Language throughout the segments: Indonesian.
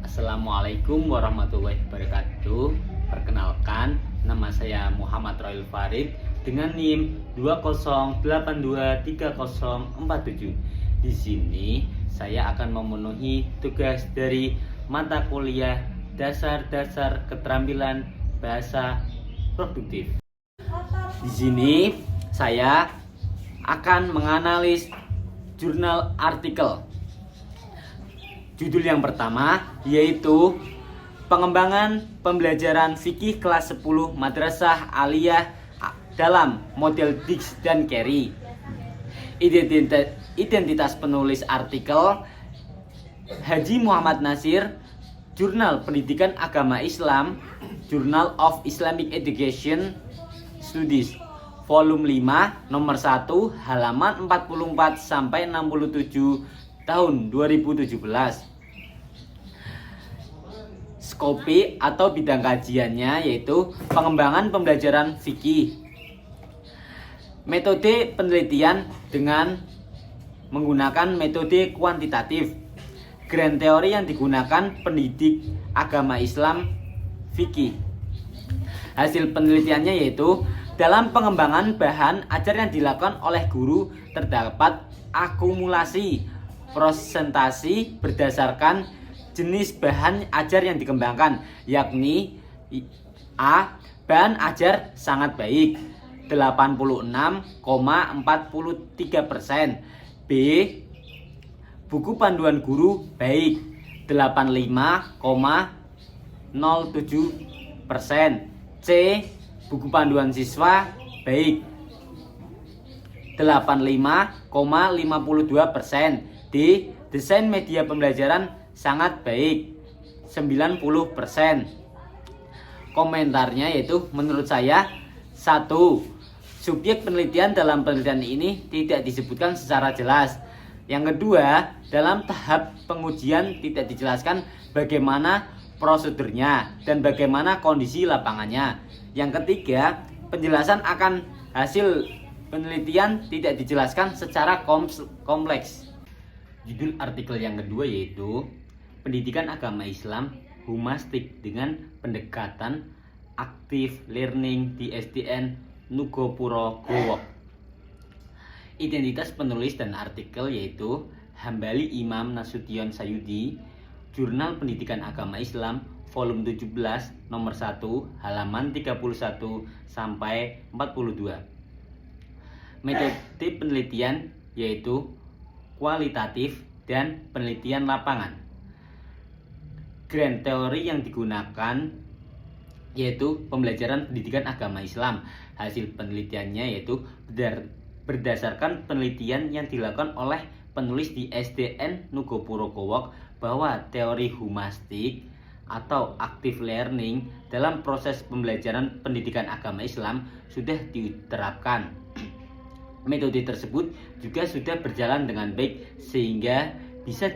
Assalamualaikum warahmatullahi wabarakatuh. Perkenalkan, nama saya Muhammad Royal Farid dengan NIM 208230047. Di sini saya akan memenuhi tugas dari mata kuliah Dasar-dasar Keterampilan Bahasa Produktif. Di sini saya akan menganalisis jurnal artikel. Judul yang pertama yaitu pengembangan pembelajaran fikih kelas 10 Madrasah Aliyah dalam model Dix dan Carey. Identitas penulis artikel Haji Muhammad Nasir, Jurnal Pendidikan Agama Islam, Journal of Islamic Education Studies, volume 5, nomor 1, halaman 44 sampai 67 tahun 2017. Skopi atau bidang kajiannya yaitu pengembangan pembelajaran fikih. Metode penelitian dengan menggunakan metode kuantitatif. Grand teori yang digunakan pendidik agama Islam fikih. Hasil penelitiannya yaitu dalam pengembangan bahan ajar yang dilakukan oleh guru terdapat akumulasi prosentasi berdasarkan jenis bahan ajar yang dikembangkan, yakni A. Bahan ajar sangat baik 86,43%, B. Buku panduan guru baik 85,07%, C. Buku panduan siswa baik 85,52%, D. Desain media pembelajaran sangat baik 90%. Komentarnya yaitu menurut saya 1. Subjek penelitian dalam penelitian ini tidak disebutkan secara jelas. Yang kedua, dalam tahap pengujian tidak dijelaskan bagaimana prosedurnya dan bagaimana kondisi lapangannya. Yang ketiga, penjelasan akan hasil penelitian tidak dijelaskan secara kompleks. Judul artikel yang kedua yaitu Pendidikan Agama Islam Humastik dengan Pendekatan Aktif Learning di SDN Nugopuro Gowok. Identitas penulis dan artikel yaitu Hambali Imam Nasution Sayudi, Jurnal Pendidikan Agama Islam, volume 17, nomor 1, halaman 31 sampai 42. Metode penelitian yaitu kualitatif dan penelitian lapangan. Grand teori yang digunakan yaitu pembelajaran pendidikan agama Islam. Hasil penelitiannya yaitu berdasarkan penelitian yang dilakukan oleh penulis di SDN Nugopuro Gowok bahwa teori humastik atau active learning dalam proses pembelajaran pendidikan agama Islam sudah diterapkan. Metode tersebut juga sudah berjalan dengan baik sehingga bisa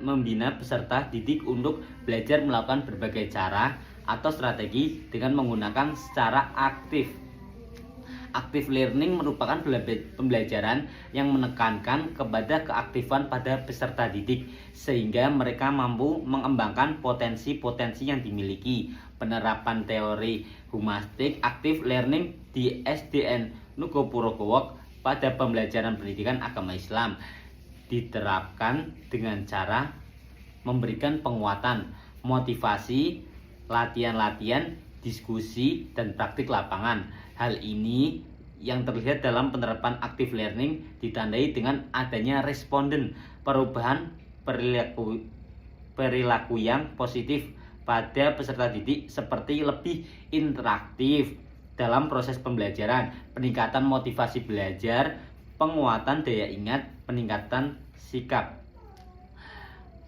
membina peserta didik untuk belajar melakukan berbagai cara atau strategi dengan menggunakan secara aktif. Active learning merupakan pembelajaran yang menekankan kepada keaktifan pada peserta didik sehingga mereka mampu mengembangkan potensi-potensi yang dimiliki. Penerapan teori humastik active learning di SDN Nugopuro Gowok pada pembelajaran pendidikan agama Islam diterapkan dengan cara memberikan penguatan, motivasi, latihan-latihan, diskusi, dan praktik lapangan. Hal ini yang terlihat dalam penerapan active learning ditandai dengan adanya responden, perubahan perilaku yang positif pada peserta didik seperti lebih interaktif dalam proses pembelajaran, peningkatan motivasi belajar, penguatan daya ingat, peningkatan sikap.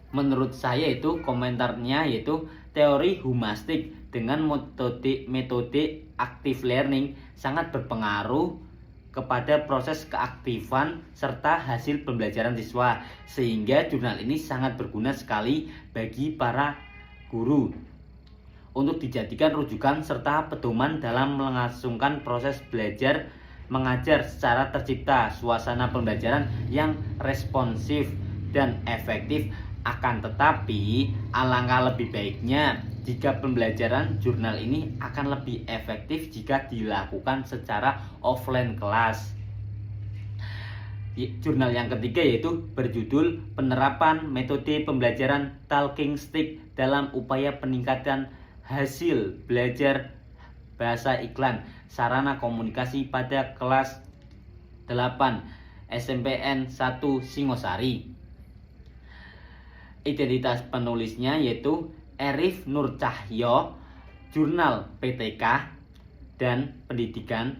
Menurut saya itu komentarnya yaitu teori humastik dengan metode active learning sangat berpengaruh kepada proses keaktifan serta hasil pembelajaran siswa, sehingga jurnal ini sangat berguna sekali bagi para guru untuk dijadikan rujukan serta pedoman dalam melangsungkan proses belajar mengajar secara tercipta, suasana pembelajaran yang responsif dan efektif. Akan tetapi, alangkah lebih baiknya jika pembelajaran jurnal ini akan lebih efektif jika dilakukan secara offline kelas. Jurnal yang ketiga yaitu berjudul Penerapan Metode Pembelajaran Talking Stick dalam Upaya Peningkatan Hasil Belajar Bahasa Iklan Sarana Komunikasi pada kelas 8 SMPN 1 Singosari. Identitas penulisnya yaitu Arif Nur Cahyo, Jurnal PTK dan Pendidikan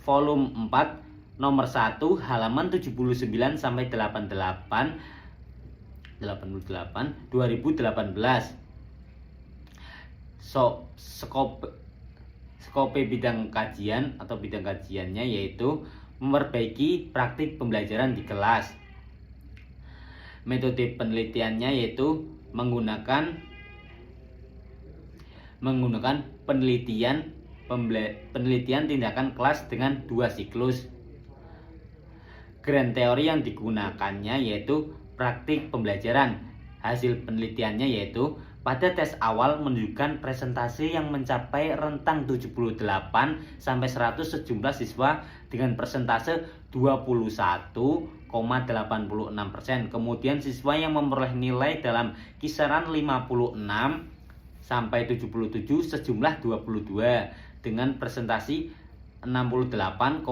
volume 4 nomor 1 halaman 79 sampai 88 2018. Skope bidang kajian atau bidang kajiannya yaitu memperbaiki praktik pembelajaran di kelas. Metode penelitiannya yaitu menggunakan penelitian tindakan kelas dengan 2 siklus. Grand teori yang digunakannya yaitu praktik pembelajaran. Hasil penelitiannya yaitu pada tes awal menunjukkan presentasi yang mencapai rentang 78 sampai 100 sejumlah siswa dengan persentase 21,86%. Kemudian siswa yang memperoleh nilai dalam kisaran 56 sampai 77 sejumlah 22 dengan presentasi 68,75%.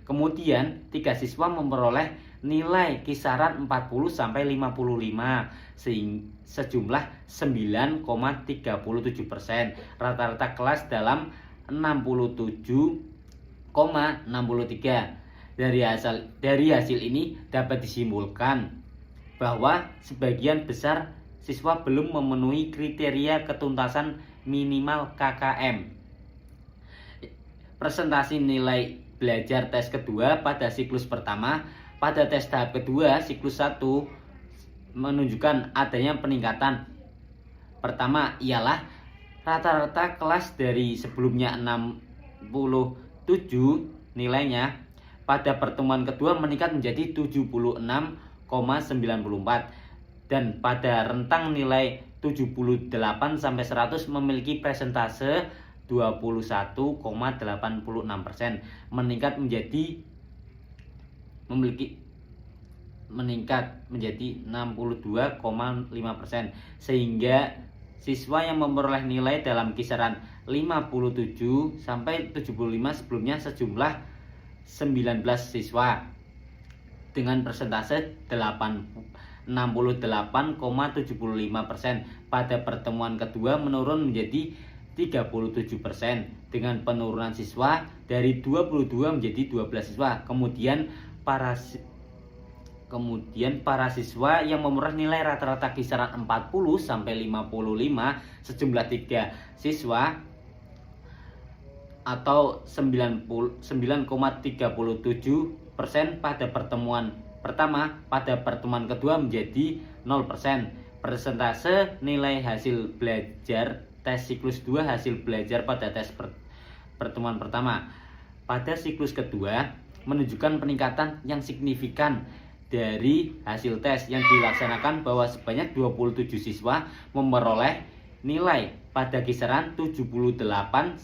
Kemudian 3 siswa memperoleh nilai kisaran 40 sampai 55 sejumlah 9,37%. Rata-rata kelas dalam 67,63. Dari hasil ini dapat disimpulkan bahwa sebagian besar siswa belum memenuhi kriteria ketuntasan minimal KKM. Presentasi nilai belajar tes kedua pada siklus pertama. Pada tes tahap kedua siklus 1 menunjukkan adanya peningkatan. Pertama ialah rata-rata kelas dari sebelumnya 67 nilainya pada pertemuan kedua meningkat menjadi 76,94 dan pada rentang nilai 78 sampai 100 memiliki persentase 21,86%, meningkat menjadi 62,5%, sehingga siswa yang memperoleh nilai dalam kisaran 57 sampai 75 sebelumnya sejumlah 19 siswa dengan persentase 68,75%. Pada pertemuan kedua menurun menjadi 37% dengan penurunan siswa dari 22 menjadi 12 siswa. Kemudian para siswa yang memperoleh nilai rata-rata kisaran 40 sampai 55 sejumlah 3 siswa atau 9,37% pada pertemuan pertama. Pada pertemuan kedua menjadi 0%. Persentase nilai hasil belajar tes siklus 2 hasil belajar pada tes pertemuan pertama pada siklus kedua menunjukkan peningkatan yang signifikan dari hasil tes yang dilaksanakan bahwa sebanyak 27 siswa memperoleh nilai pada kisaran 78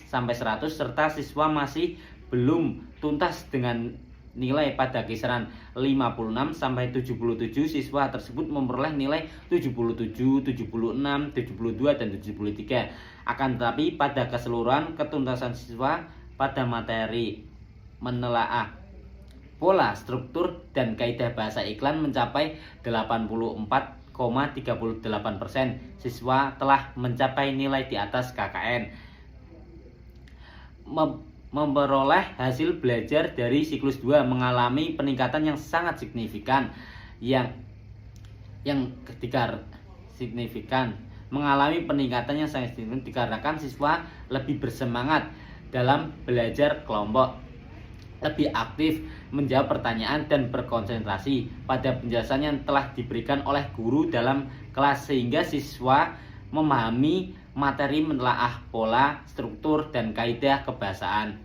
sampai 100 serta siswa masih belum tuntas dengan nilai pada kisaran 56 sampai 77. Siswa tersebut memperoleh nilai 77, 76, 72 dan 73. Akan tetapi pada keseluruhan ketuntasan siswa pada materi menelaah pola, struktur dan kaidah bahasa iklan mencapai 84,38%. Siswa telah mencapai nilai di atas KKN. Memperoleh hasil belajar dari siklus 2 mengalami peningkatan yang sangat signifikan mengalami peningkatan yang sangat signifikan dikarenakan siswa lebih bersemangat dalam belajar kelompok, lebih aktif menjawab pertanyaan dan berkonsentrasi pada penjelasan yang telah diberikan oleh guru dalam kelas sehingga siswa memahami materi menelaah pola, struktur, dan kaidah kebahasaan.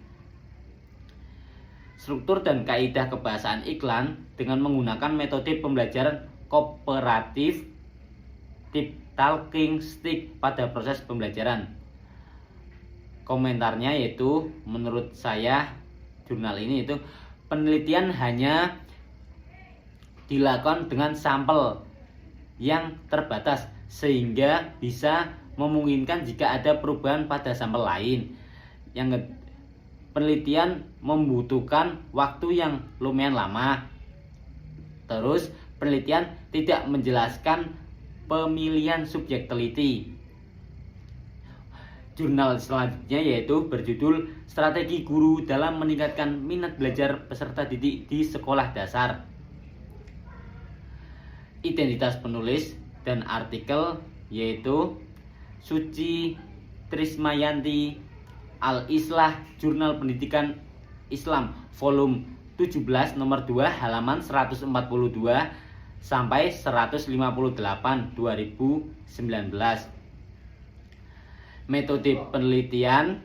struktur dan kaidah kebahasaan iklan dengan menggunakan metode pembelajaran kooperatif tip talking stick pada proses pembelajaran. Komentarnya yaitu, menurut saya jurnal ini itu penelitian hanya dilakukan dengan sampel yang terbatas sehingga bisa memungkinkan jika ada perubahan pada sampel lain. Yang penelitian membutuhkan waktu yang lumayan lama. Terus penelitian tidak menjelaskan pemilihan subjek teliti. Jurnal selanjutnya yaitu berjudul Strategi Guru dalam Meningkatkan Minat Belajar Peserta Didik di Sekolah Dasar. Identitas penulis dan artikel yaitu Suci Trismayanti, Al-Islah, Jurnal Pendidikan Islam, volume 17 nomor 2 halaman 142 sampai 158 2019. Metode penelitiannya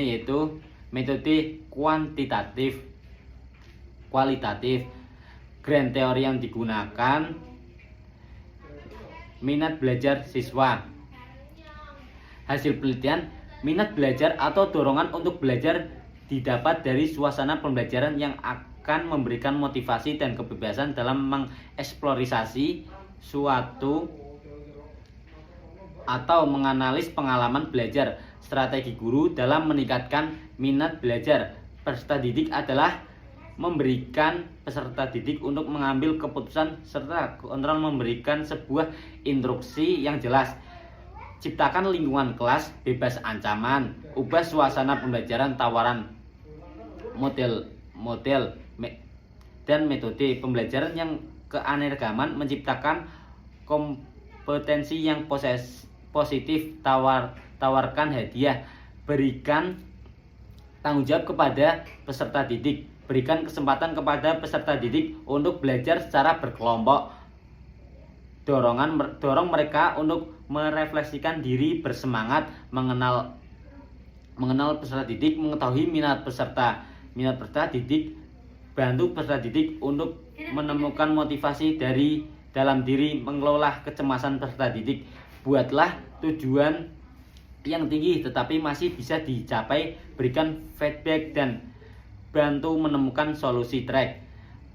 yaitu metode kualitatif. Grand teori yang digunakan minat belajar siswa. Hasil penelitian, minat belajar atau dorongan untuk belajar didapat dari suasana pembelajaran yang akan memberikan motivasi dan kebebasan dalam mengeksplorasi suatu atau menganalisis pengalaman belajar. Strategi guru dalam meningkatkan minat belajar peserta didik adalah memberikan peserta didik untuk mengambil keputusan serta kontrol, memberikan sebuah instruksi yang jelas. Ciptakan lingkungan kelas bebas ancaman, ubah suasana pembelajaran, tawaran model dan metode pembelajaran yang keanekaragaman, menciptakan kompetensi yang positif, tawarkan hadiah, berikan tanggung jawab kepada peserta didik, berikan kesempatan kepada peserta didik untuk belajar secara berkelompok, dorong mereka untuk merefleksikan diri, bersemangat, mengenal peserta didik, mengetahui minat peserta didik, bantu peserta didik untuk menemukan motivasi dari dalam diri, mengelola kecemasan peserta didik. Buatlah tujuan yang tinggi tetapi masih bisa dicapai, berikan feedback dan bantu menemukan solusi track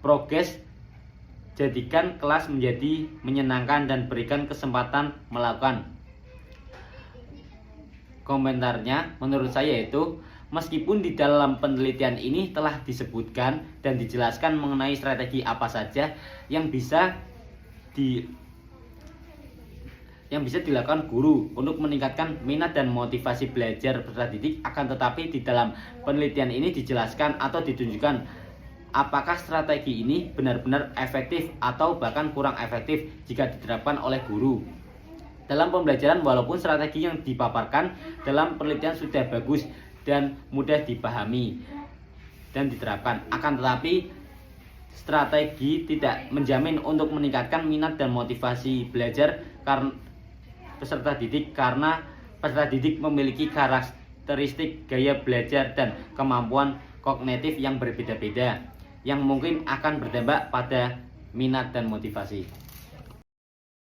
progres. Jadikan kelas menjadi menyenangkan dan berikan kesempatan melakukan. Komentarnya menurut saya itu, meskipun di dalam penelitian ini telah disebutkan dan dijelaskan mengenai strategi apa saja yang bisa dilakukan guru untuk meningkatkan minat dan motivasi belajar peserta didik, akan tetapi di dalam penelitian ini dijelaskan atau ditunjukkan apakah strategi ini benar-benar efektif atau bahkan kurang efektif jika diterapkan oleh guru dalam pembelajaran. Walaupun strategi yang dipaparkan dalam penelitian sudah bagus dan mudah dipahami dan diterapkan, akan tetapi strategi tidak menjamin untuk meningkatkan minat dan motivasi belajar peserta didik, karena peserta didik memiliki karakteristik gaya belajar dan kemampuan kognitif yang berbeda-beda yang mungkin akan berdampak pada minat dan motivasi.